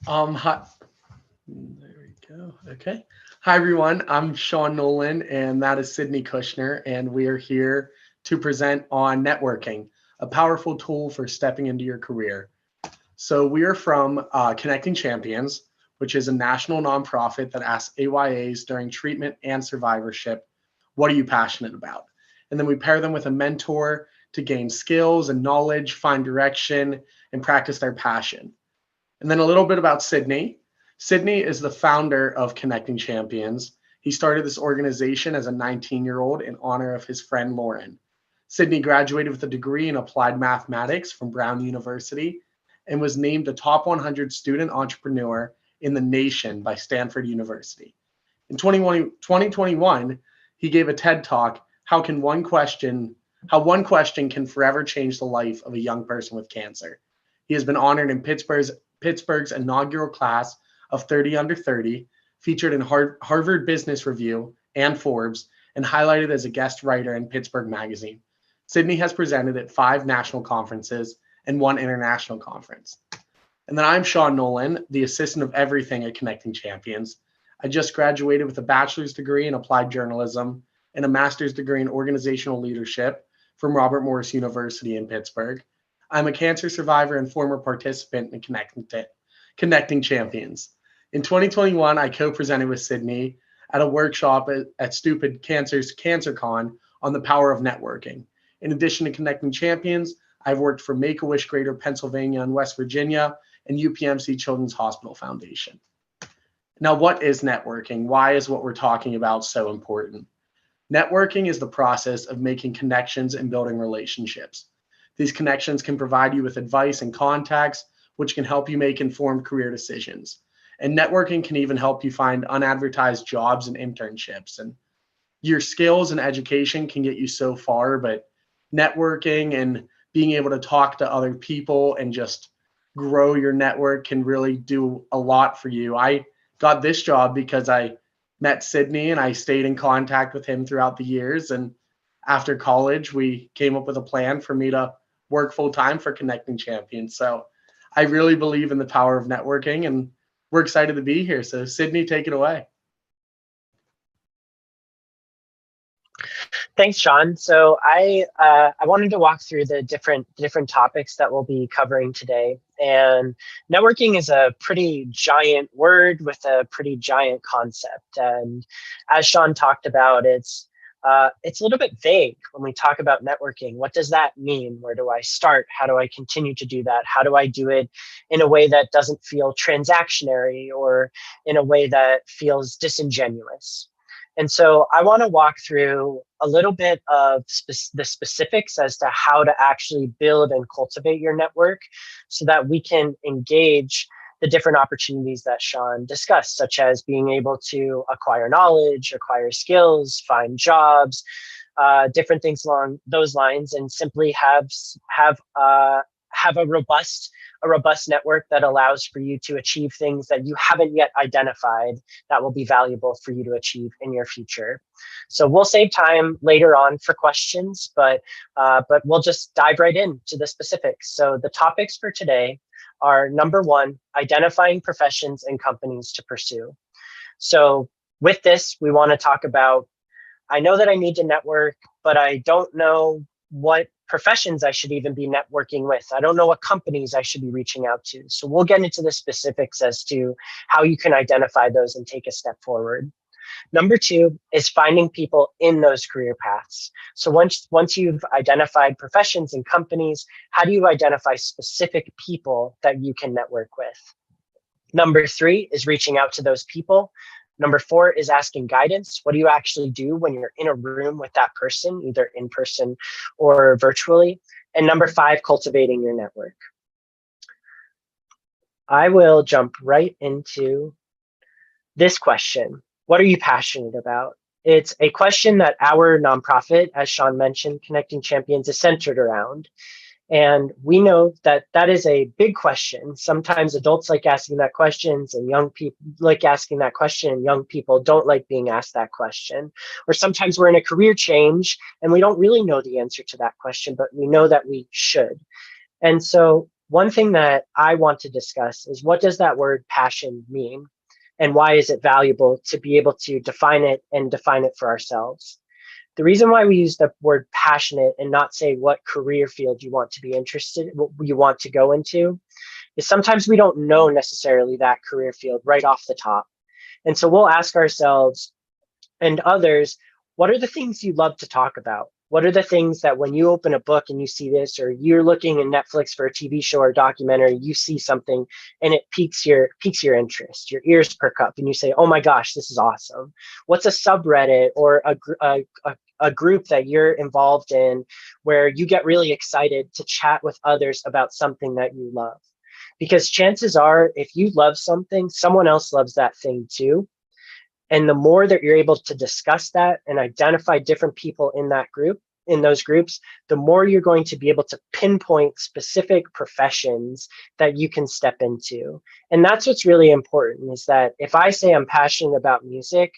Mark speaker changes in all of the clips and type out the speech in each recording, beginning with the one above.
Speaker 1: Hi. There we go. Okay. Hi, everyone. I'm Sean Nolan, and that is Sydney Kushner, and we are here to present on networking, a powerful tool for stepping into your career. So, we are from Connecting Champions, which is a national nonprofit that asks AYAs during treatment and survivorship, what are you passionate about? And then we pair them with a mentor to gain skills and knowledge, find direction, and practice their passion. And then a little bit about Sydney. Sydney is the founder of Connecting Champions. He started this organization as a 19-year-old in honor of his friend Lauren. Sydney graduated with a degree in applied mathematics from Brown University and was named a top 100 student entrepreneur in the nation by Stanford University. In 2021, he gave a TED talk, how one question can forever change the life of a young person with cancer. He has been honored in Pittsburgh's inaugural class of 30 under 30, featured in Harvard Business Review and Forbes, and highlighted as a guest writer in Pittsburgh Magazine. Sydney has presented at 5 national conferences and 1 international conference. And then I'm Sean Nolan, the assistant of everything at Connecting Champions. I just graduated with a bachelor's degree in applied journalism and a master's degree in organizational leadership from Robert Morris University in Pittsburgh. I'm a cancer survivor and former participant in Connecting Champions. In 2021, I co-presented with Sydney at a workshop at Stupid Cancer's CancerCon on the power of networking. In addition to Connecting Champions, I've worked for Make-A-Wish Greater Pennsylvania and West Virginia and UPMC Children's Hospital Foundation. Now, what is networking? Why is what we're talking about so important? Networking is the process of making connections and building relationships. These connections can provide you with advice and contacts, which can help you make informed career decisions. And networking can even help you find unadvertised jobs and internships. And your skills and education can get you so far, but networking and being able to talk to other people and just grow your network can really do a lot for you. I got this job because I met Sydney and I stayed in contact with him throughout the years. And after college, we came up with a plan for me to work full time for Connecting Champions. So I really believe in the power of networking and we're excited to be here. So Sydney, take it away.
Speaker 2: Thanks, Sean. So I wanted to walk through the different topics that we'll be covering today. And networking is a pretty giant word with a pretty giant concept. And as Sean talked about, it's a little bit vague when we talk about networking. What does that mean? Where do I start? How do I continue to do that? How do I do it in a way that doesn't feel transactionary or in a way that feels disingenuous? And so I want to walk through a little bit of the specifics as to how to actually build and cultivate your network so that we can engage the different opportunities that Sean discussed, such as being able to acquire knowledge, acquire skills, find jobs, different things along those lines, and simply have a robust network that allows for you to achieve things that you haven't yet identified that will be valuable for you to achieve in your future. So we'll save time later on for questions, but we'll just dive right into the specifics. So the topics for today are: number one, identifying professions and companies to pursue. So with this, we want to talk about, I know that I need to network, but I don't know what professions I should even be networking with. I don't know what companies I should be reaching out to. So we'll get into the specifics as to how you can identify those and take a step forward. Number two is finding people in those career paths. So once you've identified professions and companies, how do you identify specific people that you can network with? Number three is reaching out to those people. Number four is asking guidance. What do you actually do when you're in a room with that person, either in person or virtually? And number five, cultivating your network. I will jump right into this question. What are you passionate about? It's a question that our nonprofit, as Sean mentioned, Connecting Champions, is centered around. And we know that that is a big question. Sometimes adults like asking that question, and young people like asking that question, and young people don't like being asked that question. Or sometimes we're in a career change and we don't really know the answer to that question, but we know that we should. And so one thing that I want to discuss is, what does that word passion mean? And why is it valuable to be able to define it and define it for ourselves? The reason why we use the word passionate and not say what career field you want to be interested, what you want to go into, is sometimes we don't know necessarily that career field right off the top. And so we'll ask ourselves and others, what are the things you love to talk about? What are the things that when you open a book and you see this, or you're looking in Netflix for a TV show or documentary, you see something and it piques your interest, your ears perk up and you say, oh my gosh, this is awesome. What's a subreddit or a group that you're involved in where you get really excited to chat with others about something that you love? Because chances are, if you love something, someone else loves that thing too. And the more that you're able to discuss that and identify different people in that group, in those groups, the more you're going to be able to pinpoint specific professions that you can step into. And that's what's really important, is that if I say I'm passionate about music,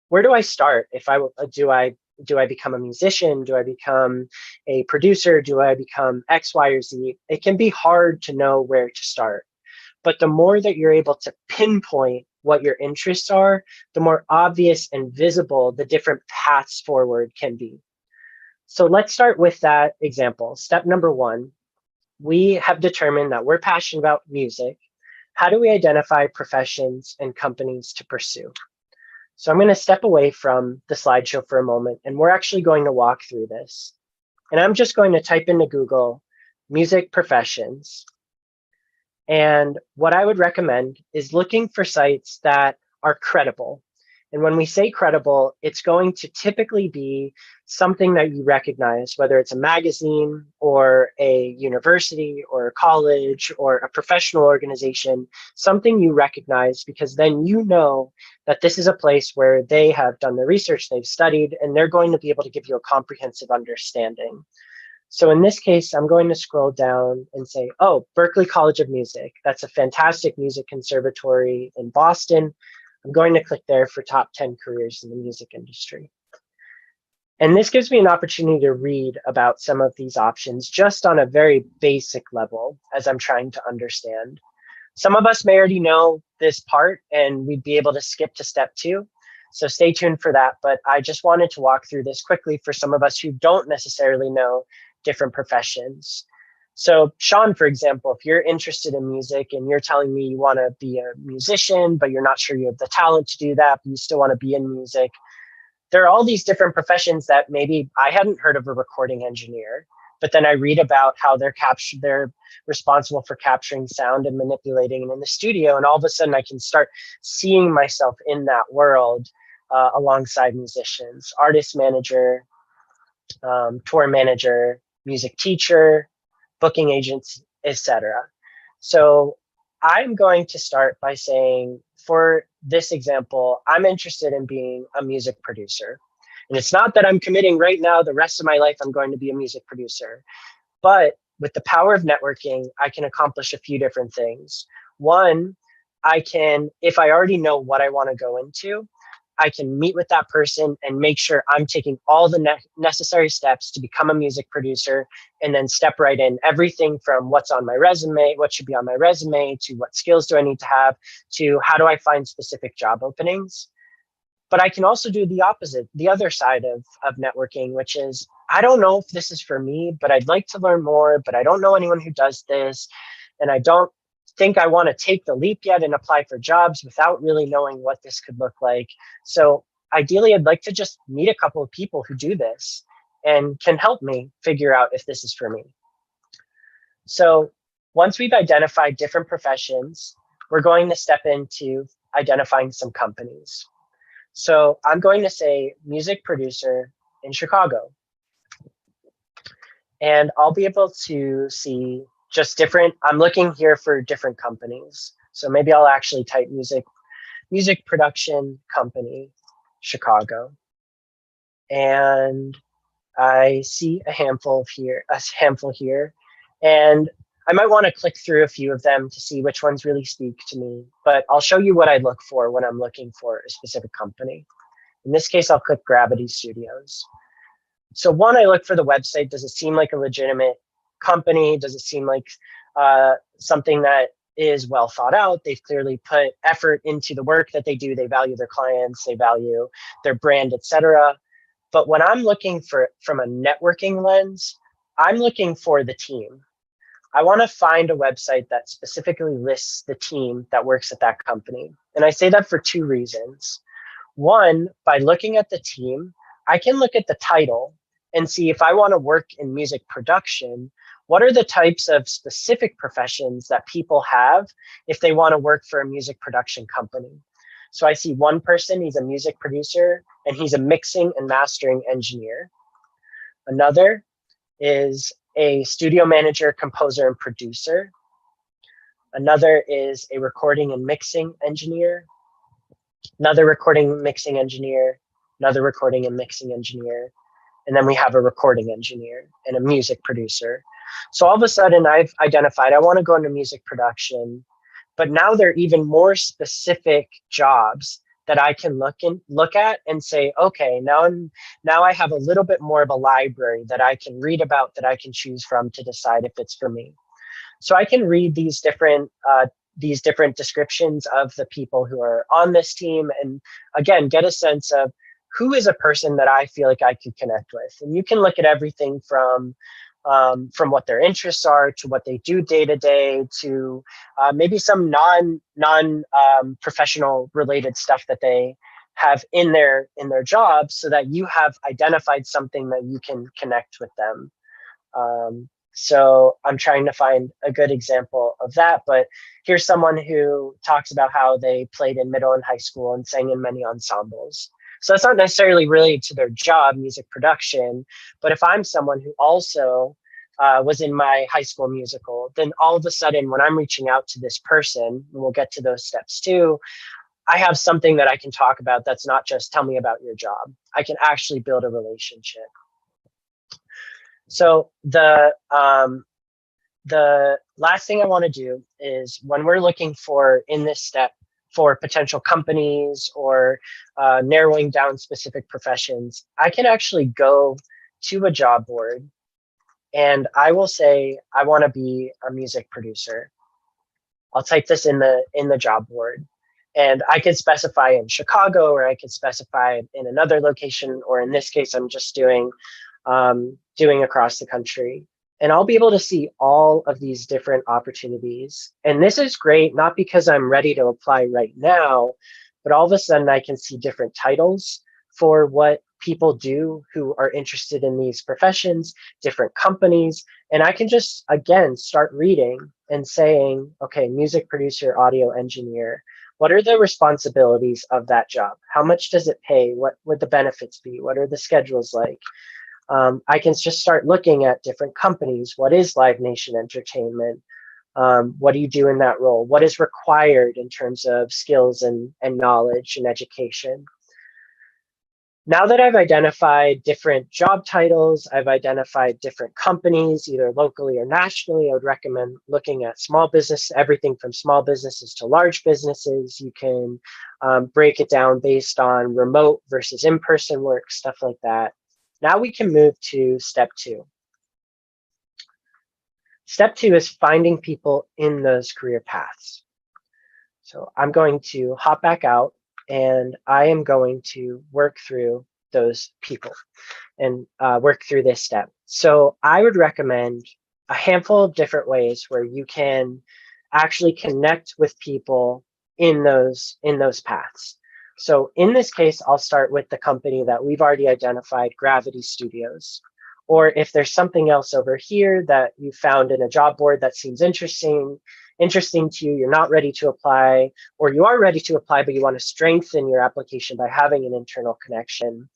Speaker 2: where do I start? If I do I become a musician? Do I become a producer? Do I become X, Y, or Z? It can be hard to know where to start. But the more that you're able to pinpoint what your interests are, the more obvious and visible the different paths forward can be. So let's start with that example. Step number one, we have determined that we're passionate about music. How do we identify professions and companies to pursue? So I'm going to step away from the slideshow for a moment, and we're actually going to walk through this. And I'm just going to type into Google music professions. And what I would recommend is looking for sites that are credible. And when we say credible, it's going to typically be something that you recognize, whether it's a magazine or a university or a college or a professional organization, something you recognize, because then you know that this is a place where they have done the research, they've studied, and they're going to be able to give you a comprehensive understanding. So in this case, I'm going to scroll down and say, oh, Berklee College of Music. That's a fantastic music conservatory in Boston. I'm going to click there for top 10 careers in the music industry. And this gives me an opportunity to read about some of these options just on a very basic level as I'm trying to understand. Some of us may already know this part and we'd be able to skip to step 2. So stay tuned for that. But I just wanted to walk through this quickly for some of us who don't necessarily know different professions. So Sean, for example, if you're interested in music and you're telling me you want to be a musician, but you're not sure you have the talent to do that, but you still want to be in music, there are all these different professions that maybe I hadn't heard of. A recording engineer, but then I read about how they're responsible for capturing sound and manipulating it in the studio. And all of a sudden I can start seeing myself in that world alongside musicians, artist manager, tour manager, music teacher, booking agents, etc. So I'm going to start by saying, for this example, I'm interested in being a music producer. And it's not that I'm committing right now, the rest of my life, I'm going to be a music producer. But with the power of networking, I can accomplish a few different things. One, I can, if I already know what I want to go into, I can meet with that person and make sure I'm taking all the necessary steps to become a music producer, and then step right in. Everything from what's on my resume, what should be on my resume, to what skills do I need to have, to how do I find specific job openings. But I can also do the opposite, the other side of networking, which is, I don't know if this is for me, but I'd like to learn more, but I don't know anyone who does this. And I don't think I want to take the leap yet and apply for jobs without really knowing what this could look like. So ideally, I'd like to just meet a couple of people who do this and can help me figure out if this is for me. So once we've identified different professions, we're going to step into identifying some companies. So I'm going to say music producer in Chicago. And I'll be able to see just different, I'm looking here for different companies. So maybe I'll actually type music production company, Chicago. And I see a handful here. And I might want to click through a few of them to see which ones really speak to me, but I'll show you what I look for when I'm looking for a specific company. In this case, I'll click Gravity Studios. So one, I look for the website. Does it seem like a legitimate company? Does it seem like something that is well thought out. They've clearly put effort into the work that they do. They value their clients, they value their brand, etc. But when I'm looking for from a networking lens, I'm looking for the team. I want to find a website that specifically lists the team that works at that company. And I say that for two reasons. One, by looking at the team, I can look at the title and see if I want to work in music production, what are the types of specific professions that people have if they want to work for a music production company. So I see one person, he's a music producer, and he's a mixing and mastering engineer. Another is a studio manager, composer, and producer. Another is a recording and mixing engineer. Another recording mixing engineer. Another recording and mixing engineer. And then we have a recording engineer and a music producer. So all of a sudden I've identified I want to go into music production, but now there are even more specific jobs that I can look at and say, okay, now I have a little bit more of a library that I can read about, that I can choose from to decide if it's for me. So I can read these different descriptions of the people who are on this team, and again, get a sense of who is a person that I feel like I could connect with. And you can look at everything from what their interests are to what they do day to day to maybe some non professional related stuff that they have in their job, so that you have identified something that you can connect with them. So I'm trying to find a good example of that, but here's someone who talks about how they played in middle and high school and sang in many ensembles. So that's not necessarily related to their job, music production, but if I'm someone who also was in my high school musical, then all of a sudden when I'm reaching out to this person, and we'll get to those steps too, I have something that I can talk about that's not just tell me about your job. I can actually build a relationship. So the last thing I want to do is, when we're looking for in this step for potential companies or narrowing down specific professions, I can actually go to a job board and I will say, I want to be a music producer. I'll type this in the job board, and I could specify in Chicago, or I could specify in another location, or in this case, I'm just doing across the country. And I'll be able to see all of these different opportunities. And this is great, not because I'm ready to apply right now, but all of a sudden I can see different titles for what people do who are interested in these professions, different companies. And I can just, again, start reading and saying, okay, music producer, audio engineer, what are the responsibilities of that job? How much does it pay? What would the benefits be? What are the schedules like? I can just start looking at different companies. What is Live Nation Entertainment? What do you do in that role? What is required in terms of skills and knowledge and education? Now that I've identified different job titles, I've identified different companies, either locally or nationally, I would recommend looking at small business, everything from small businesses to large businesses. You can break it down based on remote versus in-person work, stuff like that. Now we can move to step 2. Step 2 is finding people in those career paths. So I'm going to hop back out, and I am going to work through those people and work through this step. So I would recommend a handful of different ways where you can actually connect with people in those paths. So in this case, I'll start with the company that we've already identified, Gravity Studios. Or if there's something else over here that you found in a job board that seems interesting to you, you're not ready to apply, or you are ready to apply, but you want to strengthen your application by having an internal connection,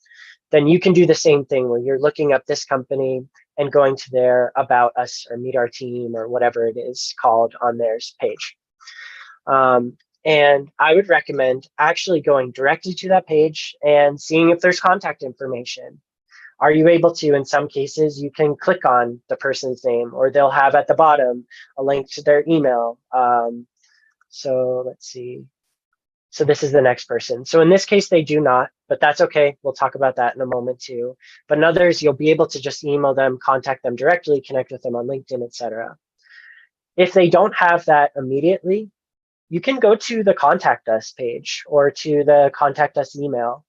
Speaker 2: then you can do the same thing where you're looking up this company and going to their About Us or Meet Our Team or whatever it is called on their page. And I would recommend actually going directly to that page and seeing if there's contact information. Are you able to, in some cases, you can click on the person's name, or they'll have at the bottom a link to their email. So let's see. So this is the next person. So in this case, they do not, but that's okay. We'll talk about that in a moment too. But in others, you'll be able to just email them, contact them directly, connect with them on LinkedIn, etc. If they don't have that immediately, you can go to the contact us page or to the contact us email.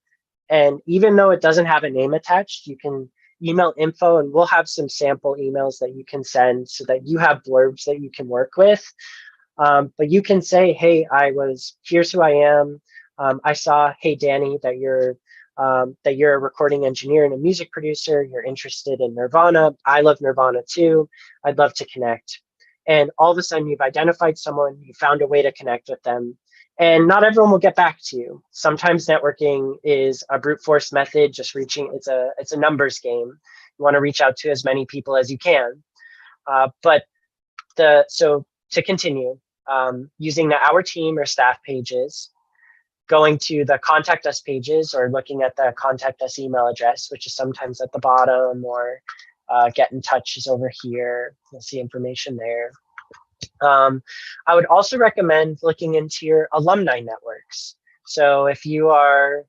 Speaker 2: And even though it doesn't have a name attached, you can email info and we'll have some sample emails that you can send so that you have blurbs that you can work with. But you can say, hey, here's who I am. I saw, hey, Danny, that you're a recording engineer and a music producer. You're interested in Nirvana. I love Nirvana too. I'd love to connect. And all of a sudden you've identified someone, you found a way to connect with them. And not everyone will get back to you. Sometimes networking is a brute force method, just reaching, it's a numbers game. You want to reach out to as many people as you can. So to continue, using the Our Team or staff pages, going to the contact us pages or looking at the contact us email address, which is sometimes at the bottom, or get in touch is over here. You'll see information there. I would also recommend looking into your alumni networks. So if you are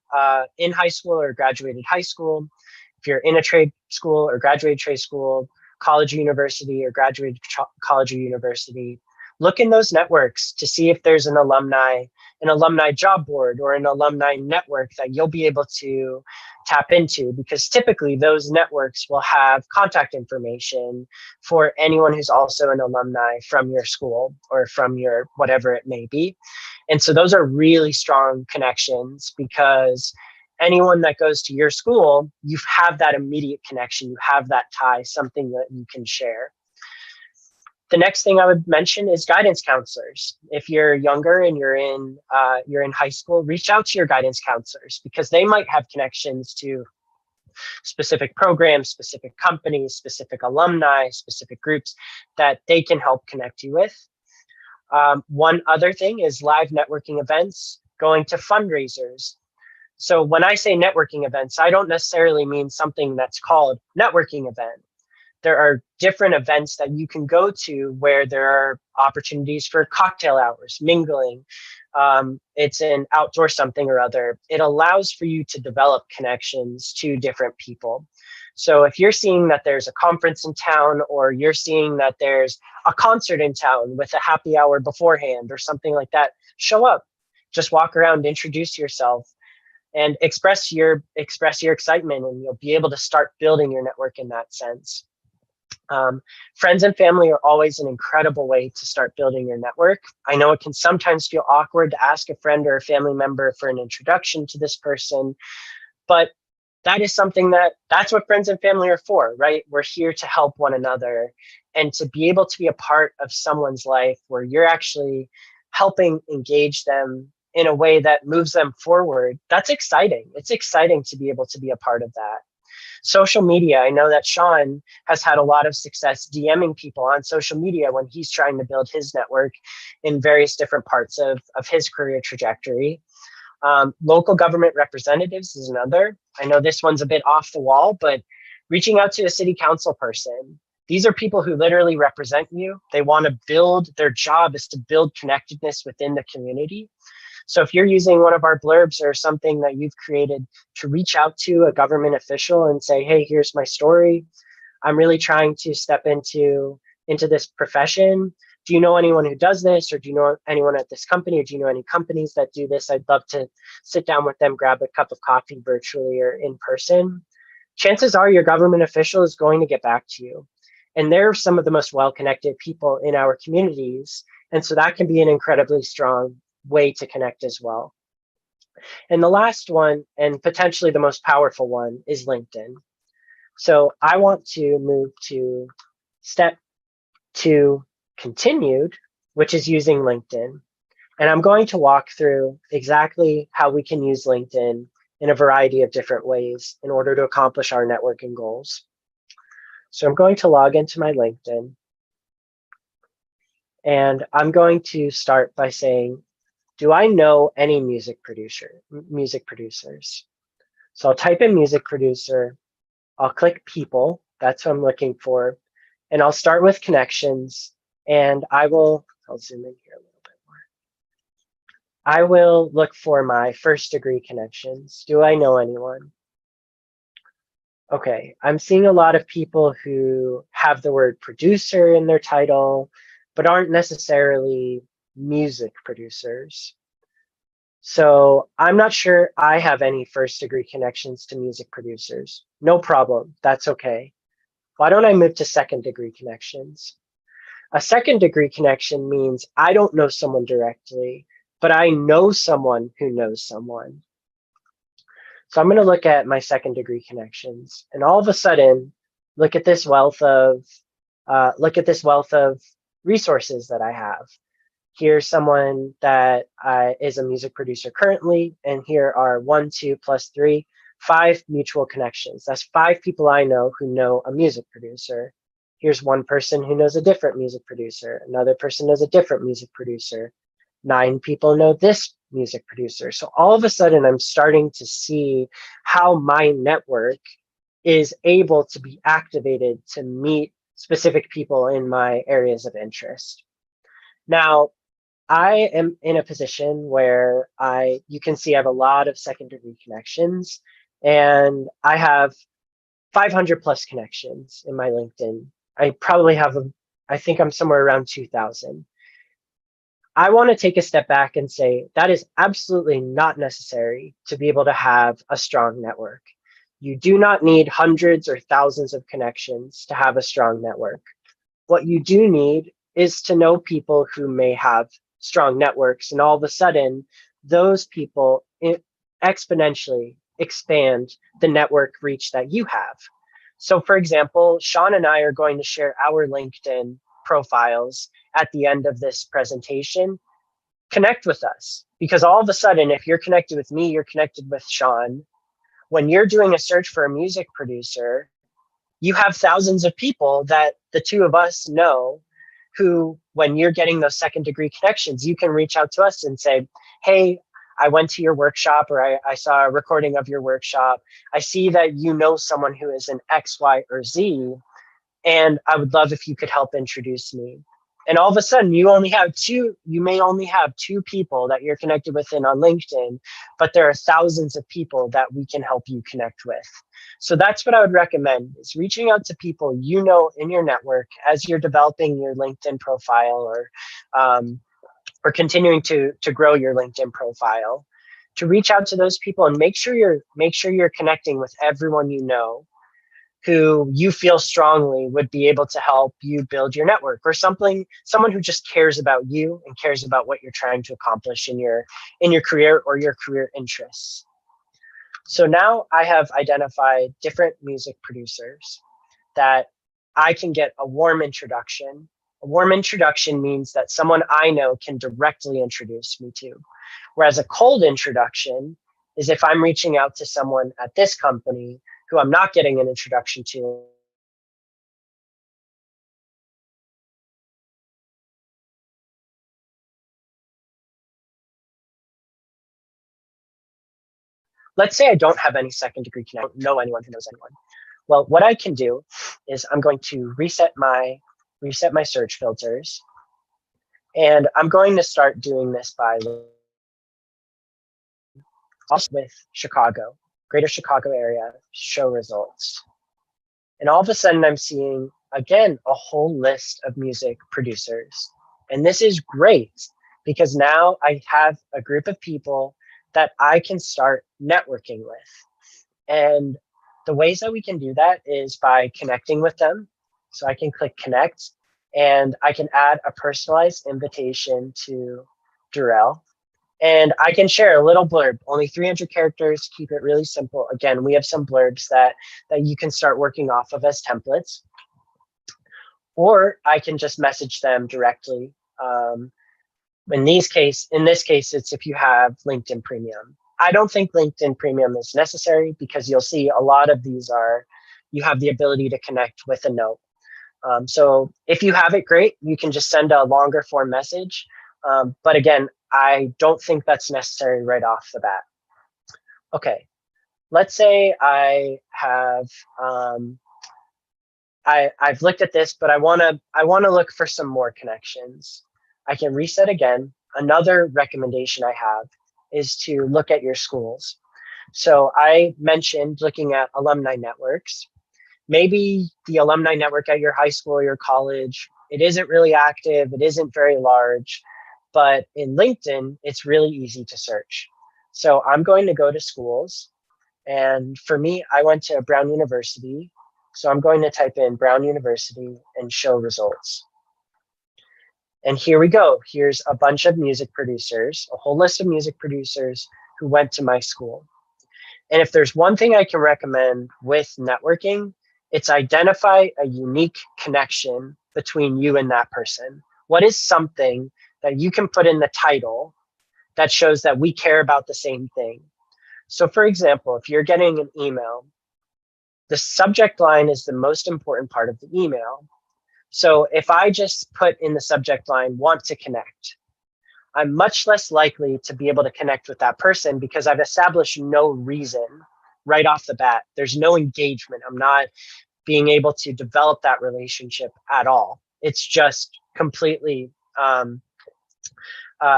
Speaker 2: in high school or graduated high school, if you're in a trade school or graduated trade school, college or university or graduated college or university, look in those networks to see if there's an alumni job board or an alumni network that you'll be able to tap into, because typically those networks will have contact information for anyone who's also an alumni from your school or from your whatever it may be. And so those are really strong connections, because anyone that goes to your school, you have that immediate connection, you have that tie, something that you can share. The next thing I would mention is guidance counselors. If you're younger and you're in high school, reach out to your guidance counselors, because they might have connections to specific programs, specific companies, specific alumni, specific groups that they can help connect you with. One other thing is live networking events, going to fundraisers. So when I say networking events, I don't necessarily mean something that's called networking event. There are different events that you can go to where there are opportunities for cocktail hours, mingling. It's an outdoor something or other. It allows for you to develop connections to different people. So if you're seeing that there's a conference in town, or you're seeing that there's a concert in town with a happy hour beforehand or something like that, show up. Just walk around, introduce yourself, and express your excitement, and you'll be able to start building your network in that sense. Friends and family are always an incredible way to start building your network. I know it can sometimes feel awkward to ask a friend or a family member for an introduction to this person, but that is something that's what friends and family are for, right? We're here to help one another, and to be able to be a part of someone's life where you're actually helping engage them in a way that moves them forward. That's exciting. It's exciting to be able to be a part of that. Social media, I know that Sean has had a lot of success DMing people on social media when he's trying to build his network in various different parts of his career trajectory. Local government representatives is another. I know this one's a bit off the wall, but reaching out to a city council person. These are people who literally represent you. They want to build, their job is to build connectedness within the community. So if you're using one of our blurbs or something that you've created to reach out to a government official and say, hey, here's my story. I'm really trying to step into this profession. Do you know anyone who does this? Or do you know anyone at this company? Or do you know any companies that do this? I'd love to sit down with them, grab a cup of coffee virtually or in person. Chances are your government official is going to get back to you. And they're some of the most well-connected people in our communities. And so that can be an incredibly strong way to connect as well. And the last one, and potentially the most powerful one, is LinkedIn. So I want to move to step 2, continued, which is using LinkedIn. And I'm going to walk through exactly how we can use LinkedIn in a variety of different ways in order to accomplish our networking goals. So I'm going to log into my LinkedIn. And I'm going to start by saying, do I know any music producers? So I'll type in music producer. I'll click people. That's what I'm looking for. And I'll start with connections. And I'll zoom in here a little bit more. I will look for my first degree connections. Do I know anyone? Okay, I'm seeing a lot of people who have the word producer in their title. but aren't necessarily music producers. So I'm not sure I have any first degree connections to music producers. No problem. That's okay. Why don't I move to second degree connections? A second degree connection means I don't know someone directly, but I know someone who knows someone. So I'm going to look at my second degree connections, and all of a sudden, look at this wealth of resources that I have. Here's someone that is a music producer currently, and here are 1, 2 plus 3, 5 mutual connections. That's 5 people I know who know a music producer. Here's one person who knows a different music producer. Another person knows a different music producer. 9 people know this music producer. So all of a sudden, I'm starting to see how my network is able to be activated to meet specific people in my areas of interest. Now, I am in a position where you can see I have a lot of second degree connections, and I have 500 plus connections in my LinkedIn. I think I'm somewhere around 2,000. I want to take a step back and say that is absolutely not necessary to be able to have a strong network. You do not need hundreds or thousands of connections to have a strong network. What you do need is to know people who may have strong networks, and all of a sudden, those people exponentially expand the network reach that you have. So for example, Sean and I are going to share our LinkedIn profiles at the end of this presentation. Connect with us, because all of a sudden, if you're connected with me, you're connected with Sean. When you're doing a search for a music producer, you have thousands of people that the two of us know who, when you're getting those second degree connections, you can reach out to us and say, hey, I went to your workshop, or I saw a recording of your workshop. I see that you know someone who is an X, Y, or Z, and I would love if you could help introduce me. And all of a sudden, you may only have 2 people that you're connected with on LinkedIn, but there are thousands of people that we can help you connect with. So that's what I would recommend, is reaching out to people you know in your network as you're developing your LinkedIn profile, or continuing to grow your LinkedIn profile, to reach out to those people and make sure you're connecting with everyone you know who you feel strongly would be able to help you build your network, or someone who just cares about you and cares about what you're trying to accomplish in your career or your career interests. So now I have identified different music producers that I can get a warm introduction. A warm introduction means that someone I know can directly introduce me to. Whereas a cold introduction is if I'm reaching out to someone at this company who I'm not getting an introduction to. Let's say I don't have any second degree connection, I don't know anyone who knows anyone. Well, what I can do is I'm going to reset my search filters, and I'm going to start doing this by with Chicago, greater Chicago area, show results. And all of a sudden I'm seeing, again, a whole list of music producers. And this is great, because now I have a group of people that I can start networking with. And the ways that we can do that is by connecting with them. So I can click connect, and I can add a personalized invitation to Darrell. And I can share a little blurb, only 300 characters, keep it really simple. Again, we have some blurbs that you can start working off of as templates. Or I can just message them directly. In this case, it's if you have LinkedIn Premium. I don't think LinkedIn Premium is necessary, because you'll see a lot of these you have the ability to connect with a note. So if you have it, great. You can just send a longer form message. But again, I don't think that's necessary right off the bat. Okay, let's say I have I've looked at this, but I want to look for some more connections. I can reset again. Another recommendation I have is to look at your schools. So I mentioned looking at alumni networks. Maybe the alumni network at your high school or your college It isn't really active. It isn't very large. But in LinkedIn, it's really easy to search. So I'm going to go to schools. And for me, I went to Brown University. So I'm going to type in Brown University and show results. And here we go. Here's a bunch of music producers, a whole list of music producers who went to my school. And if there's one thing I can recommend with networking, it's identify a unique connection between you and that person. What is something that you can put in the title that shows that we care about the same thing? So for example, if you're getting an email, the subject line is the most important part of the email. So if I just put in the subject line, want to connect, I'm much less likely to be able to connect with that person because I've established no reason right off the bat. There's no engagement. I'm not being able to develop that relationship at all. It's just completely,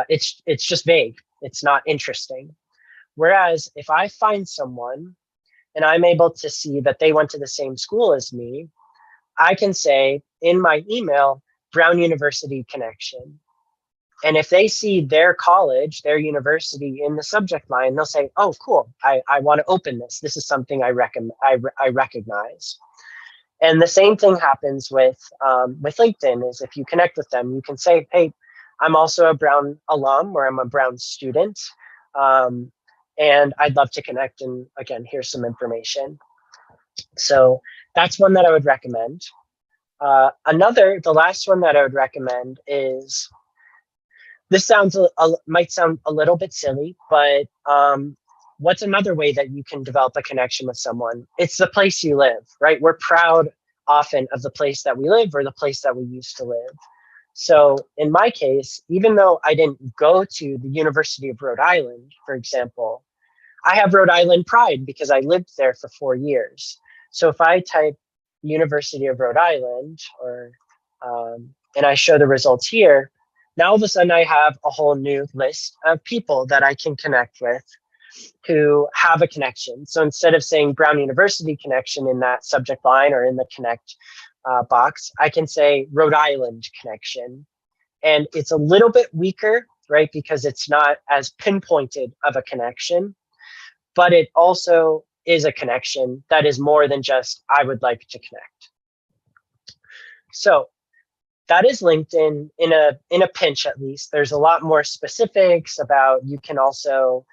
Speaker 2: it's just vague. It's not interesting. Whereas if I find someone and I'm able to see that they went to the same school as me, I can say in my email, Brown University connection. And if they see their college, their university in the subject line, they'll say, oh, cool, I want to open this. This is something I recognize. And the same thing happens with LinkedIn is if you connect with them, you can say, hey, I'm also a Brown alum or I'm a Brown student. And I'd love to connect. And again, here's some information. So that's one that I would recommend. The last one that I would recommend is, this might sound a little bit silly, but what's another way that you can develop a connection with someone? It's the place you live, right? We're proud often of the place that we live or the place that we used to live. So in my case, even though I didn't go to the University of Rhode Island, for example, I have Rhode Island pride because I lived there for 4 years. So if I type University of Rhode Island and I show the results here, now all of a sudden I have a whole new list of people that I can connect with who have a connection. So instead of saying Brown University connection in that subject line or in the connect box, I can say Rhode Island connection. And it's a little bit weaker, right? Because it's not as pinpointed of a connection, but it also is a connection that is more than just, I would like to connect. So that is LinkedIn in a pinch, at least. There's a lot more specifics about, you can also,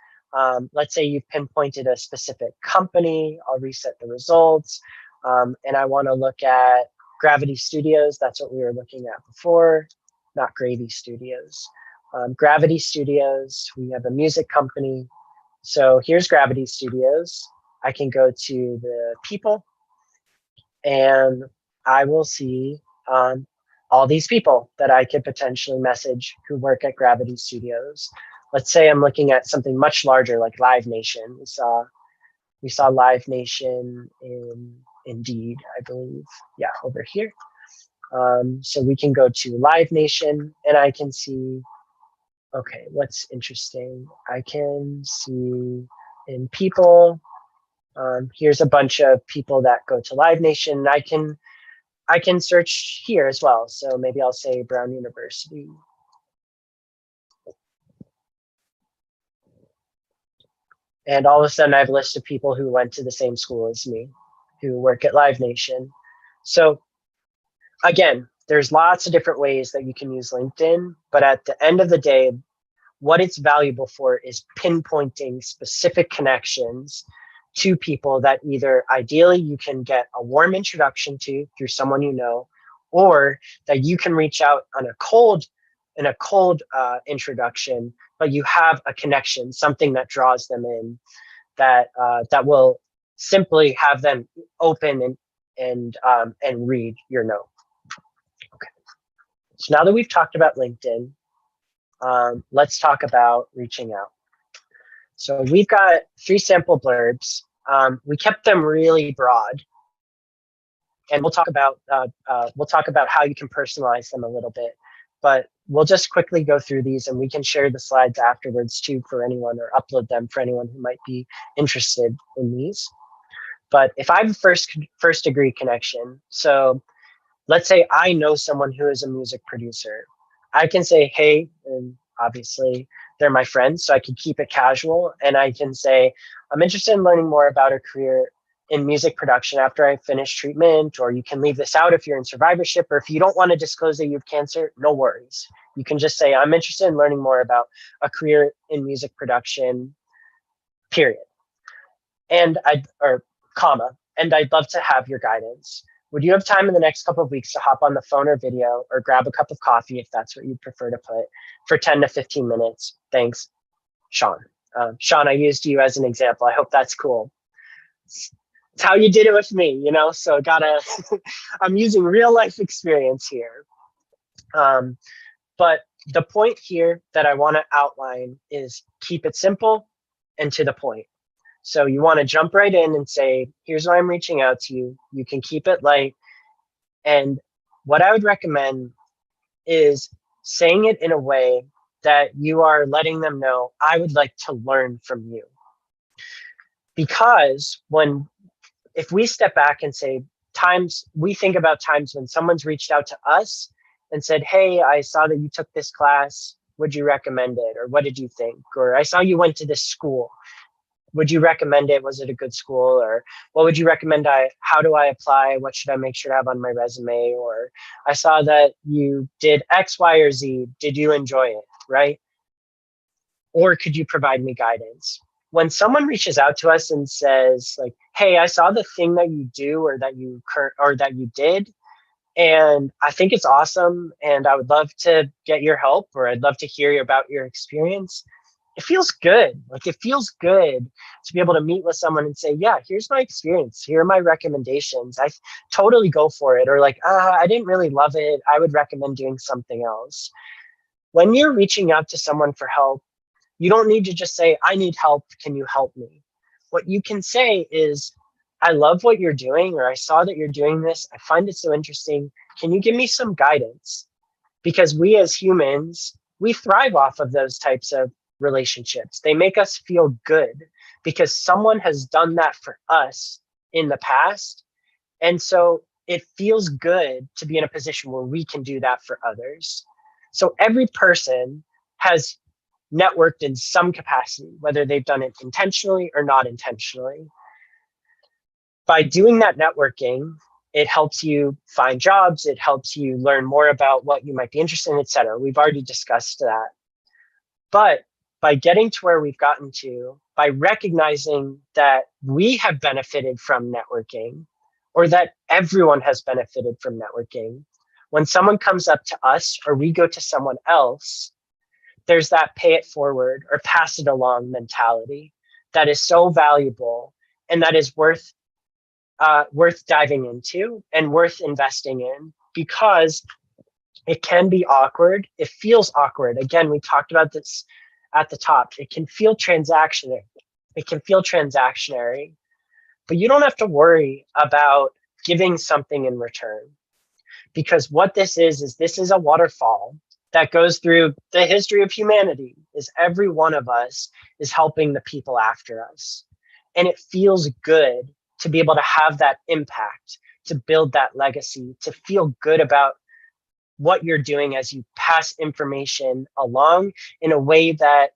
Speaker 2: let's say you've pinpointed a specific company. I'll reset the results. And I want to look at Gravity Studios. That's what we were looking at before, not Gravy Studios. Gravity Studios, we have a music company. So here's Gravity Studios. I can go to the people and I will see all these people that I could potentially message who work at Gravity Studios. Let's say I'm looking at something much larger like Live Nation. We saw Live Nation in Indeed, I believe. Yeah, over here. So we can go to Live Nation and I can see, okay, what's interesting? I can see in people, here's a bunch of people that go to Live Nation. I can search here as well. So maybe I'll say Brown University. And all of a sudden I have a list of people who went to the same school as me, who work at Live Nation. So again, there's lots of different ways that you can use LinkedIn, but at the end of the day, what it's valuable for is pinpointing specific connections to people that either ideally you can get a warm introduction to through someone you know, or that you can reach out on a cold introduction, but you have a connection, something that draws them in, that will simply have them open and read your note. Okay. So now that we've talked about LinkedIn, let's talk about reaching out. So we've got 3 sample blurbs. We kept them really broad, and we'll talk about how you can personalize them a little bit. But we'll just quickly go through these, and we can share the slides afterwards too for anyone, or upload them for anyone who might be interested in these. But if I have a first degree connection, so Let's say I know someone who is a music producer. I can say, hey, and obviously they're my friends, so I can keep it casual. And I can say, I'm interested in learning more about a career in music production after I finish treatment, or you can leave this out if you're in survivorship, or if you don't want to disclose that you have cancer, no worries. You can just say, I'm interested in learning more about a career in music production, period. Or comma, and I'd love to have your guidance. Would you have time in the next couple of weeks to hop on the phone or video or grab a cup of coffee if that's what you'd prefer to put for 10 to 15 minutes? Thanks, Sean. Sean, I used you as an example. I hope that's cool. It's how you did it with me, so I'm using real life experience here. But the point here that I want to outline is keep it simple and to the point. So you want to jump right in and say, here's why I'm reaching out to you. You can keep it light. And what I would recommend is saying it in a way that you are letting them know, I would like to learn from you. Because if we step back and say, we think about times when someone's reached out to us and said, hey, I saw that you took this class. Would you recommend it? Or what did you think? Or I saw you went to this school. Would you recommend it? Was it a good school? Or what would you recommend? How do I apply? What should I make sure to have on my resume? Or I saw that you did X, Y, or Z. Did you enjoy it? Right? Or could you provide me guidance? When someone reaches out to us and says like, hey, I saw the thing that you do or that you did, and I think it's awesome, and I would love to get your help, or I'd love to hear about your experience. It feels good. Like, it feels good to be able to meet with someone and say, yeah, here's my experience. Here are my recommendations. I totally go for it. Or like, I didn't really love it. I would recommend doing something else. When you're reaching out to someone for help, you don't need to just say, I need help. Can you help me? What you can say is, I love what you're doing, or I saw that you're doing this. I find it so interesting. Can you give me some guidance? Because we as humans, we thrive off of those types of relationships. They make us feel good because someone has done that for us in the past. And so it feels good to be in a position where we can do that for others. So every person has networked in some capacity, whether they've done it intentionally or not intentionally. By doing that networking, it helps you find jobs, it helps you learn more about what you might be interested in, et cetera. We've already discussed that. But by getting to where we've gotten to, by recognizing that we have benefited from networking, or that everyone has benefited from networking, when someone comes up to us or we go to someone else, there's that pay it forward or pass it along mentality that is so valuable and that is worth diving into and worth investing in, because it can be awkward. It feels awkward. Again, we talked about this at the top. It can feel transactionary. But you don't have to worry about giving something in return, because what this is this is a waterfall that goes through the history of humanity. Is every one of us is helping the people after us. And it feels good to be able to have that impact, to build that legacy, to feel good about what you're doing as you pass information along in a way that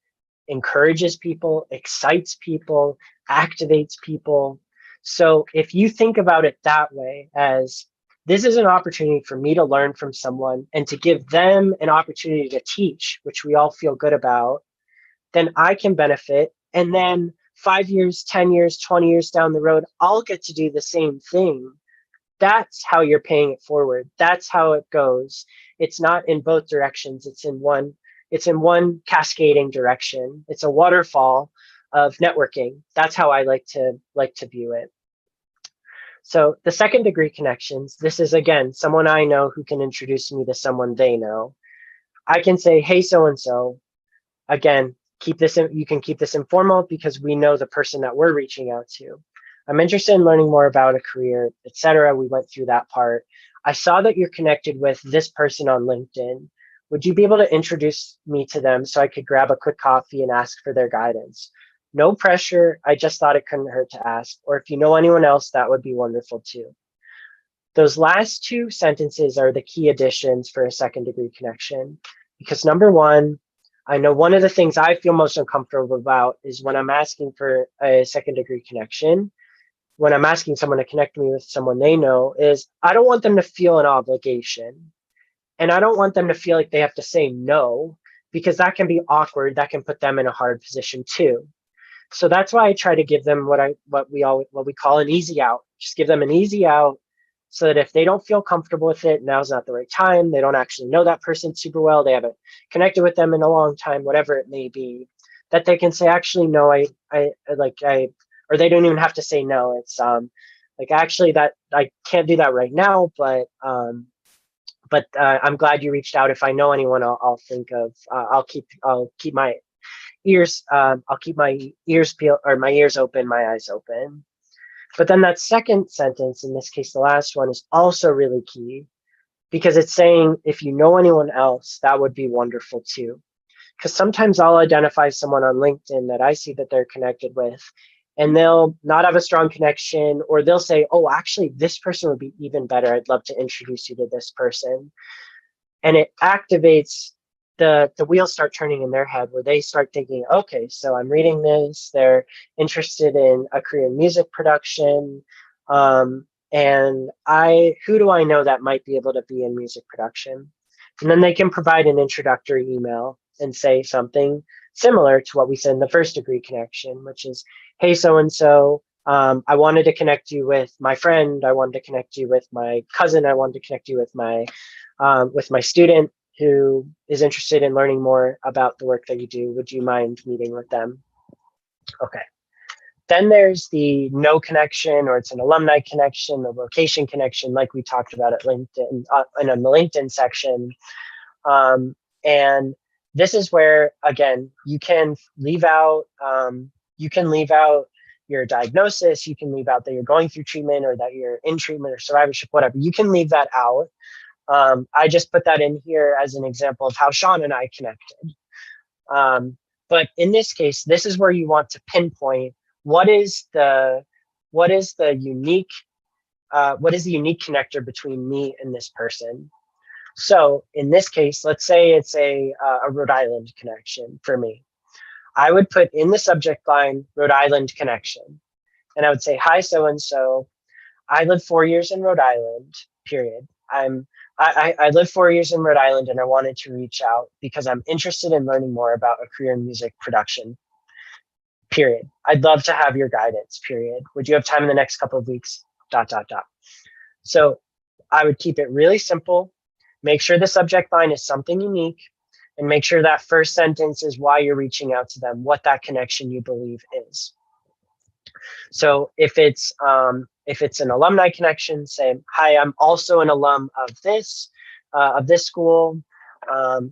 Speaker 2: encourages people, excites people, activates people. So if you think about it that way, as this is an opportunity for me to learn from someone and to give them an opportunity to teach, which we all feel good about, then I can benefit. And then 5 years, 10 years, 20 years down the road, I'll get to do the same thing. That's how you're paying it forward. That's how it goes. It's not in both directions. It's in one cascading direction. It's a waterfall of networking. That's how I like to view it. So the second degree connections, this is, again, someone I know who can introduce me to someone they know. I can say, hey, so-and-so, again, you can keep this informal because we know the person that we're reaching out to. I'm interested in learning more about a career, etc. We went through that part. I saw that you're connected with this person on LinkedIn. Would you be able to introduce me to them so I could grab a quick coffee and ask for their guidance? No pressure. I just thought it couldn't hurt to ask. Or if you know anyone else, that would be wonderful too. Those last two sentences are the key additions for a second degree connection. Because number one, I know one of the things I feel most uncomfortable about is when I'm asking for a second degree connection, when I'm asking someone to connect me with someone they know, is I don't want them to feel an obligation. And I don't want them to feel like they have to say no, because that can be awkward. That can put them in a hard position too. So that's why I try to give them what we call an easy out. Just give them an easy out, so that if they don't feel comfortable with it, now's not the right time. They don't actually know that person super well. They haven't connected with them in a long time, whatever it may be, that they can say, actually, no, or they don't even have to say no. It's like, actually, that I can't do that right now, but I'm glad you reached out. If I know anyone, I'll think of, I'll keep my ears peeled, or my ears open, my eyes open. But then that second sentence, in this case, the last one, is also really key, because it's saying, if you know anyone else, that would be wonderful too. Because sometimes I'll identify someone on LinkedIn that I see that they're connected with, and they'll not have a strong connection, or they'll say, oh, actually, this person would be even better. I'd love to introduce you to this person. And it activates the wheels start turning in their head, where they start thinking, okay, so I'm reading this, they're interested in a career in music production, and who do I know that might be able to be in music production? And then they can provide an introductory email and say something similar to what we said in the first degree connection, which is, hey, so-and-so, I wanted to connect you with my friend, I wanted to connect you with my cousin, I wanted to connect you with my student who is interested in learning more about the work that you do. Would you mind meeting with them? Okay. Then there's the no connection, or it's an alumni connection, the location connection, like we talked about at LinkedIn, in the LinkedIn section. And this is where, again, you can leave out your diagnosis, you can leave out that you're going through treatment, or that you're in treatment or survivorship, whatever. You can leave that out. I just put that in here as an example of how Sean and I connected. But in this case, this is where you want to pinpoint what is the unique connector between me and this person. So in this case, let's say it's a Rhode Island connection for me. I would put in the subject line Rhode Island connection, and I would say, hi, so and so. I lived 4 years in Rhode Island. Period. I lived 4 years in Rhode Island, and I wanted to reach out because I'm interested in learning more about a career in music production. Period. I'd love to have your guidance. Period. Would you have time in the next couple of weeks? ... So I would keep it really simple. Make sure the subject line is something unique, and make sure that first sentence is why you're reaching out to them, what that connection you believe is. So if it's an alumni connection, say, hi, I'm also an alum of this school.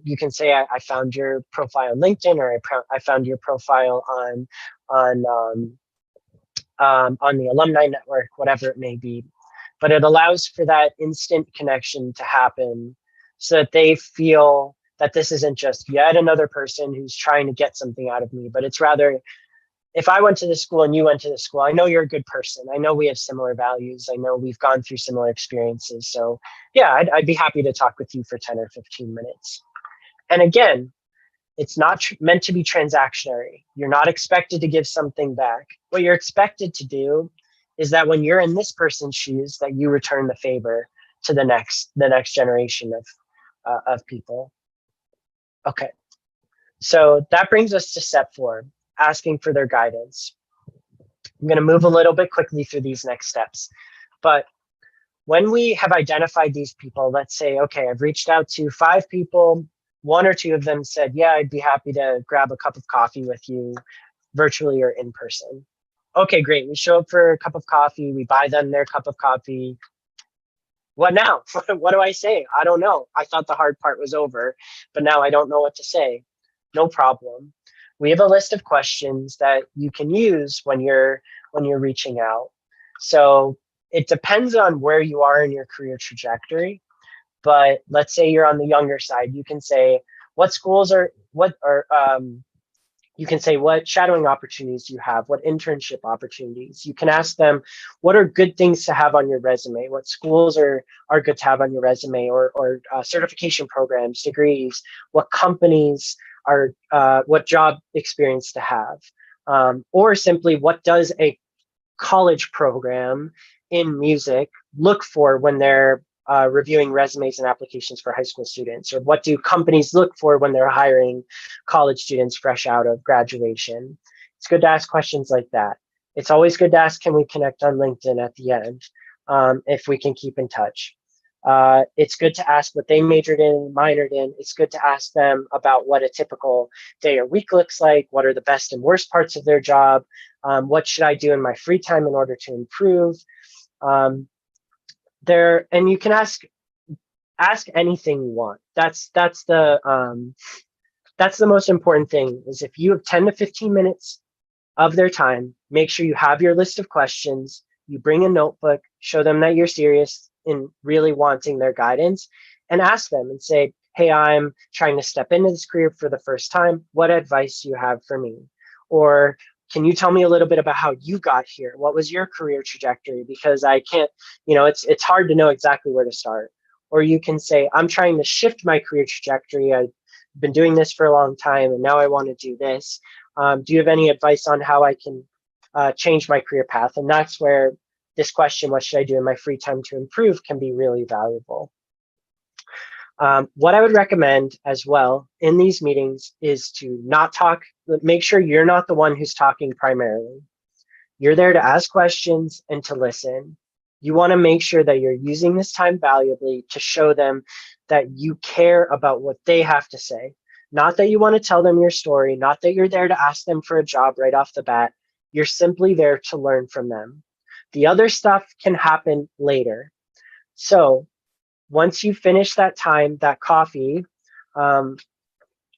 Speaker 2: You can say, I found your profile on LinkedIn, or I found your profile on the alumni network, whatever it may be. But it allows for that instant connection to happen, so that they feel that this isn't just yet another person who's trying to get something out of me, but it's rather, if I went to this school and you went to this school, I know you're a good person. I know we have similar values. I know we've gone through similar experiences. So yeah, I'd be happy to talk with you for 10 or 15 minutes. And again, it's not meant to be transactionary. You're not expected to give something back. What you're expected to do is that when you're in this person's shoes, that you return the favor to the next generation of people. Okay, so that brings us to step 4, asking for their guidance. I'm going to move a little bit quickly through these next steps. But when we have identified these people, let's say, okay, I've reached out to 5 people. 1 or 2 of them said, yeah, I'd be happy to grab a cup of coffee with you, virtually or in person. Okay, great. We show up for a cup of coffee. We buy them their cup of coffee. What now? What do I say? I don't know. I thought the hard part was over, but now I don't know what to say. No problem. We have a list of questions that you can use when you're reaching out. So it depends on where you are in your career trajectory. But let's say you're on the younger side. You can say, what You can say what shadowing opportunities you have, what internship opportunities. You can ask them, what are good things to have on your resume? What schools are good to have on your resume, or certification programs, degrees, what companies are, what job experience to have. Or simply, what does a college program in music look for when they're reviewing resumes and applications for high school students? Or what do companies look for when they're hiring college students fresh out of graduation? It's good to ask questions like that. It's always good to ask, can we connect on LinkedIn at the end, if we can keep in touch. It's good to ask what they majored in, minored in. It's good to ask them about what a typical day or week looks like. What are the best and worst parts of their job? What should I do in my free time in order to improve? And you can ask anything you want. That's the most important thing, is if you have 10 to 15 minutes of their time, make sure you have your list of questions. You bring a notebook, show them that you're serious in really wanting their guidance, and ask them and say, hey, I'm trying to step into this career for the first time. What advice do you have for me? Or can you tell me a little bit about how you got here? What was your career trajectory? Because I can't, it's hard to know exactly where to start. Or you can say, I'm trying to shift my career trajectory. I've been doing this for a long time, and now I want to do this. Do you have any advice on how I can change my career path? And that's where this question, what should I do in my free time to improve, can be really valuable. What I would recommend as well in these meetings is to not talk. Make sure you're not the one who's talking primarily. You're there to ask questions and to listen. You want to make sure that you're using this time valuably to show them that you care about what they have to say. Not that you want to tell them your story, not that you're there to ask them for a job right off the bat. You're simply there to learn from them. The other stuff can happen later. So once you finish that time, that coffee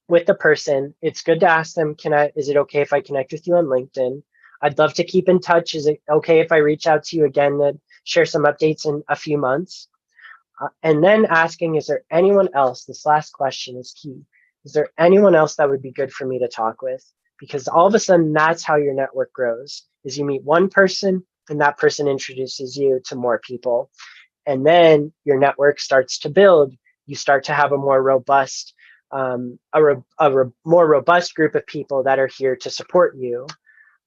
Speaker 2: with the person, it's good to ask them, is it okay if I connect with you on LinkedIn? I'd love to keep in touch. Is it okay if I reach out to you again to share some updates in a few months? And then asking, is there anyone else? This last question is key. Is there anyone else that would be good for me to talk with? Because all of a sudden, that's how your network grows, is you meet one person and that person introduces you to more people. And then your network starts to build. You start to have a more robust, more robust group of people that are here to support you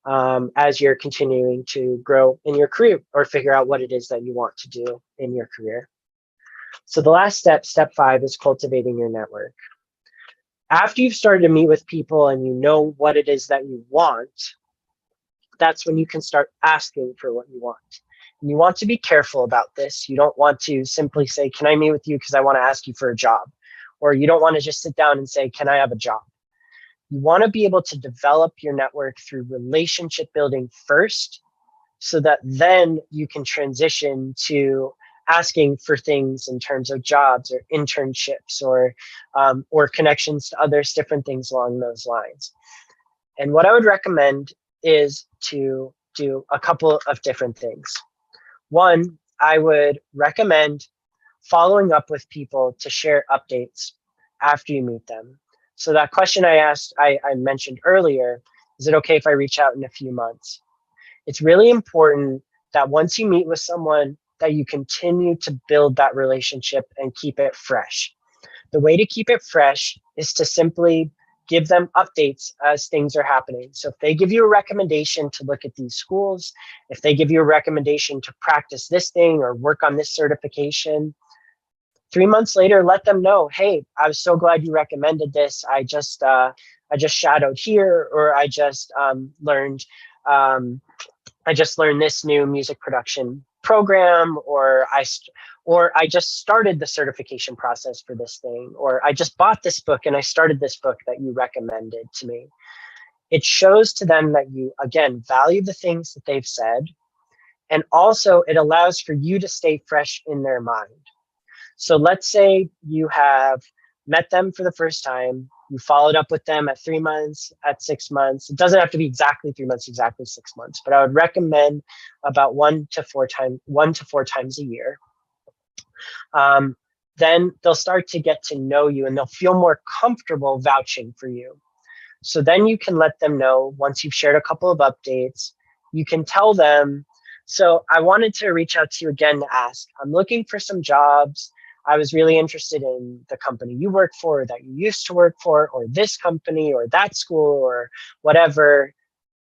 Speaker 2: as you're continuing to grow in your career or figure out what it is that you want to do in your career. So the last step, step 5, is cultivating your network. After you've started to meet with people and you know what it is that you want, that's when you can start asking for what you want. And you want to be careful about this. You don't want to simply say, can I meet with you because I want to ask you for a job? Or you don't want to just sit down and say, can I have a job? You want to be able to develop your network through relationship building first, so that then you can transition to asking for things in terms of jobs or internships or connections to others, different things along those lines. And what I would recommend is to do a couple of different things. One, I would recommend following up with people to share updates after you meet them. So that question I mentioned earlier, is it okay if I reach out in a few months? It's really important that once you meet with someone, that you continue to build that relationship and keep it fresh. The way to keep it fresh is to simply give them updates as things are happening. So if they give you a recommendation to look at these schools, if they give you a recommendation to practice this thing or work on this certification, 3 months later, let them know, hey, I was so glad you recommended this. I just shadowed here, or I just learned this new music production program, or I just started the certification process for this thing, or I just bought this book and I started this book that you recommended to me. It shows to them that you, again, value the things that they've said, and also it allows for you to stay fresh in their mind. So let's say you have met them for the first time, you followed up with them at 3 months, at 6 months. It doesn't have to be exactly 3 months, exactly 6 months, but I would recommend about 1 to 4 times a year. Then they'll start to get to know you and they'll feel more comfortable vouching for you. So then you can let them know once you've shared a couple of updates, you can tell them, so I wanted to reach out to you again to ask, I'm looking for some jobs. I was really interested in the company you work for, that you used to work for, or this company, or that school, or whatever.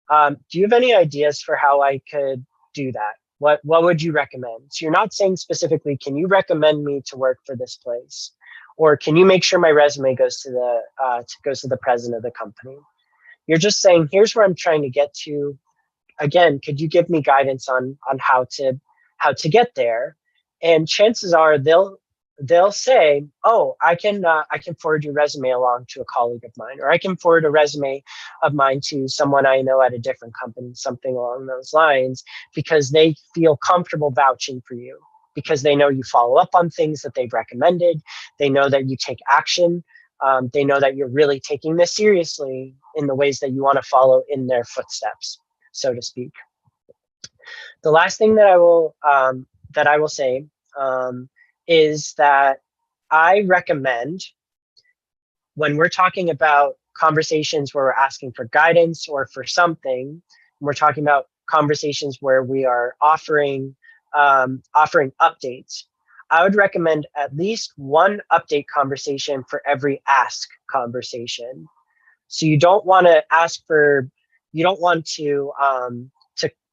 Speaker 2: Do you have any ideas for how I could do that? What would you recommend? So you're not saying specifically, can you recommend me to work for this place, or can you make sure my resume goes to the president of the company? You're just saying, here's where I'm trying to get to. Again, could you give me guidance on how to get there? And chances are they'll say, oh, I can forward your resume along to a colleague of mine, or I can forward a resume of mine to someone I know at a different company, something along those lines, because they feel comfortable vouching for you, because they know you follow up on things that they've recommended. They know that you take action. They know that you're really taking this seriously in the ways that you want to follow in their footsteps, so to speak. The last thing that I will say is that I recommend, when we're talking about conversations where we're asking for guidance or for something, we're talking about conversations where we are offering updates, I would recommend at least one update conversation for every ask conversation. So you don't want to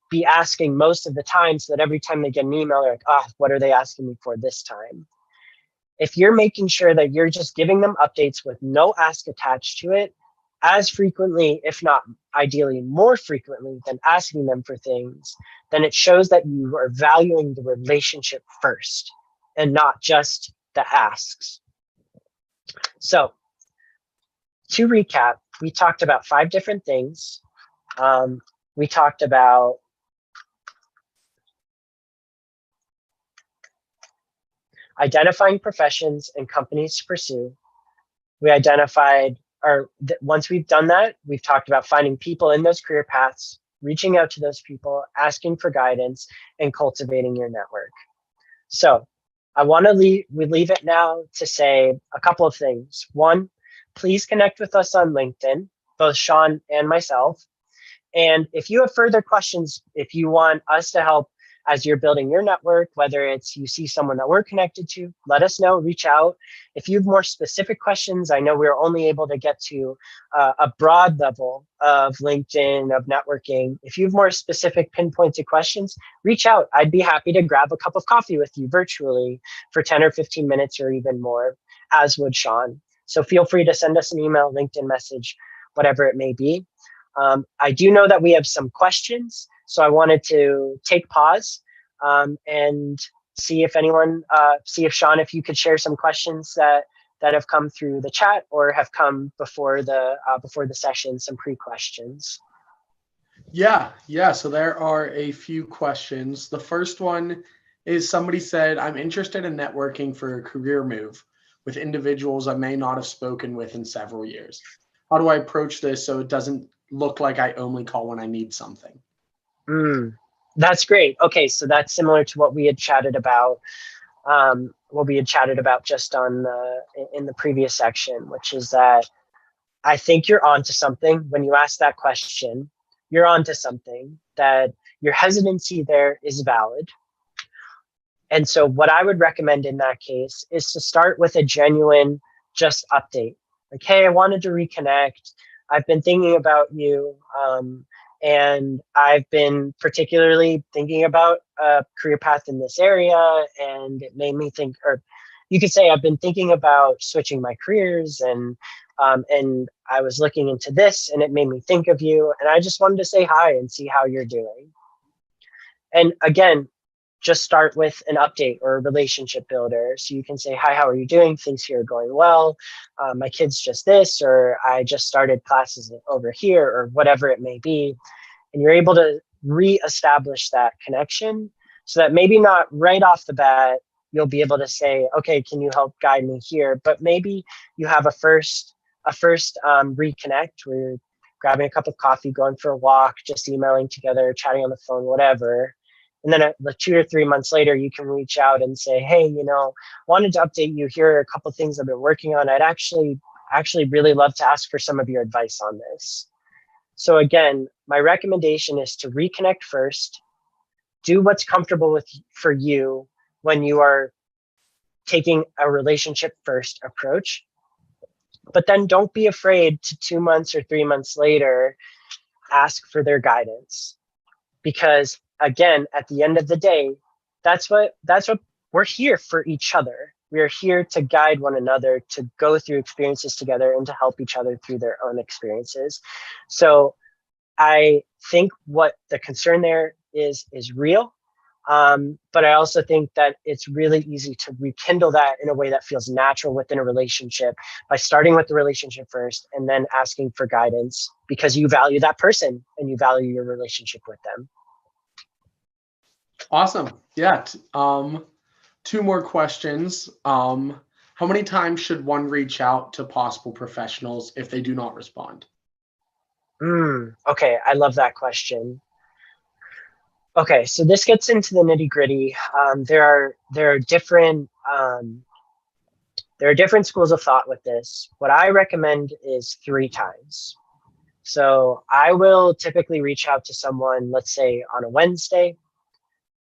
Speaker 2: be asking most of the time, so that every time they get an email, they're like, oh, what are they asking me for this time? If you're making sure that you're just giving them updates with no ask attached to it, as frequently, if not ideally more frequently than asking them for things, then it shows that you are valuing the relationship first and not just the asks. So to recap, we talked about 5 different things. We talked about identifying professions and companies to pursue. We identified, once we've done that, we've talked about finding people in those career paths, reaching out to those people, asking for guidance, and cultivating your network. So I want to leave it now to say a couple of things. One, please connect with us on LinkedIn, both Sean and myself. And if you have further questions, if you want us to help as you're building your network, whether it's you see someone that we're connected to, let us know, reach out. If you have more specific questions, I know we're only able to get to a broad level of LinkedIn, of networking. If you have more specific pinpointed questions, reach out. I'd be happy to grab a cup of coffee with you virtually for 10 or 15 minutes or even more, as would Sean. So feel free to send us an email, LinkedIn message, whatever it may be. I do know that we have some questions, so I wanted to take pause and see if Sean, if you could share some questions that have come through the chat or have come before the session, some pre-questions.
Speaker 1: Yeah. So there are a few questions. The first one is, somebody said, I'm interested in networking for a career move with individuals I may not have spoken with in several years. How do I approach this so it doesn't look like I only call when I need something?
Speaker 2: That's great. Okay, so that's similar to what we had chatted about. Just in the previous section, which is that I think you're onto something when you ask that question. You're onto something, that your hesitancy there is valid. And so what I would recommend in that case is to start with a genuine just update. Like, hey, I wanted to reconnect. I've been thinking about you. And I've been particularly thinking about a career path in this area. And it made me think, or you could say, I've been thinking about switching my careers, and I was looking into this and it made me think of you. And I just wanted to say hi and see how you're doing. And again, just start with an update or a relationship builder. So you can say, hi, how are you doing? Things here are going well. My kid's just this, or I just started classes over here, or whatever it may be. And you're able to reestablish that connection, so that maybe not right off the bat, you'll be able to say, okay, can you help guide me here? But maybe you have a first reconnect where you're grabbing a cup of coffee, going for a walk, just emailing together, chatting on the phone, whatever. And then 2 or 3 months later, you can reach out and say, hey, wanted to update you. Here are a couple of things I've been working on. actually really love to ask for some of your advice on this. So again, my recommendation is to reconnect first, do what's comfortable for you when you are taking a relationship first approach, but then don't be afraid to 2 months or 3 months later, ask for their guidance. Because again, at the end of the day, that's what we're here for each other. We are here to guide one another, to go through experiences together and to help each other through their own experiences. So I think what the concern there is real. But I also think that it's really easy to rekindle that in a way that feels natural within a relationship by starting with the relationship first and then asking for guidance because you value that person and you value your relationship with them.
Speaker 1: Awesome. Yeah. 2 more questions. How many times should one reach out to possible professionals if they do not respond?
Speaker 2: Okay, I love that question. Okay, so this gets into the nitty gritty. There are different schools of thought with this. What I recommend is 3 times. So I will typically reach out to someone, let's say on a Wednesday,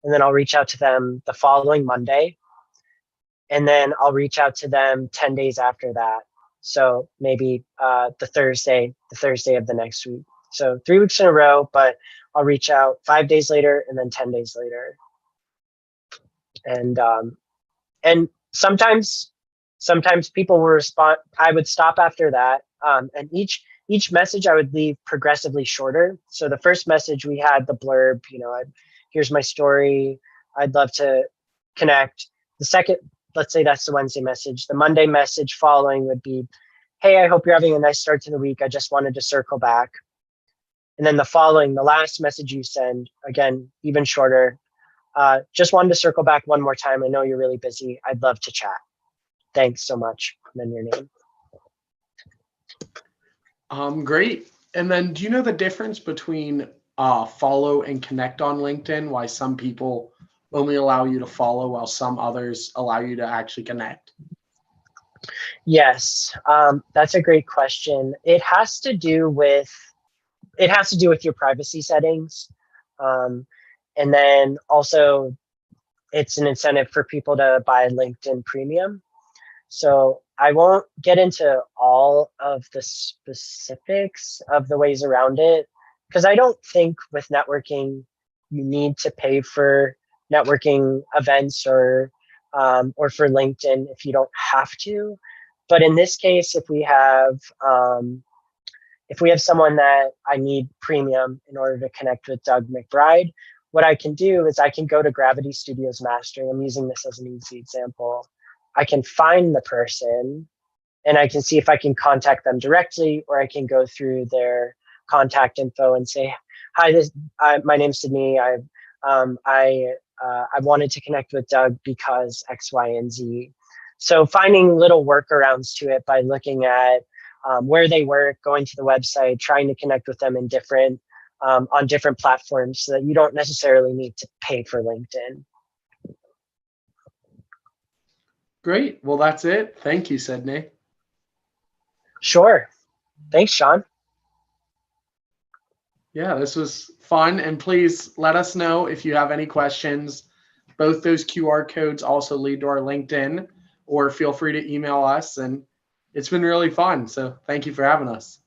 Speaker 2: and then I'll reach out to them the following Monday, and then I'll reach out to them 10 days after that. So maybe the Thursday of the next week. So 3 weeks in a row, but I'll reach out 5 days later and then 10 days later. And sometimes people will respond. I would stop after that. And each message I would leave progressively shorter. So the first message we had the blurb, here's my story. I'd love to connect. The second, let's say that's the Wednesday message. The Monday message following would be, hey, I hope you're having a nice start to the week. I just wanted to circle back. And then the last message you send, again, even shorter. Just wanted to circle back one more time. I know you're really busy. I'd love to chat. Thanks so much. And then your name.
Speaker 1: Great. And then do you know the difference between follow and connect on LinkedIn? Why some people only allow you to follow while some others allow you to actually connect?
Speaker 2: Yes, that's a great question. It has to do with your privacy settings. And then also it's an incentive for people to buy LinkedIn Premium. So I won't get into all of the specifics of the ways around it, because I don't think with networking, you need to pay for networking events or for LinkedIn if you don't have to. But in this case, if we have someone that I need premium in order to connect with Doug McBride, what I can do is I can go to Gravity Studios Mastering. I'm using this as an easy example. I can find the person and I can see if I can contact them directly, or I can go through their contact info and say, hi, my name's Sydney. I wanted to connect with Doug because X, Y, and Z. So finding little workarounds to it by looking at where they work, going to the website, trying to connect with them in on different platforms so that you don't necessarily need to pay for LinkedIn.
Speaker 1: Great. Well, that's it. Thank you, Sydney.
Speaker 2: Sure. Thanks, Sean.
Speaker 1: Yeah, this was fun. And please let us know if you have any questions. Both those QR codes also lead to our LinkedIn, or feel free to email us. And it's been really fun. So thank you for having us.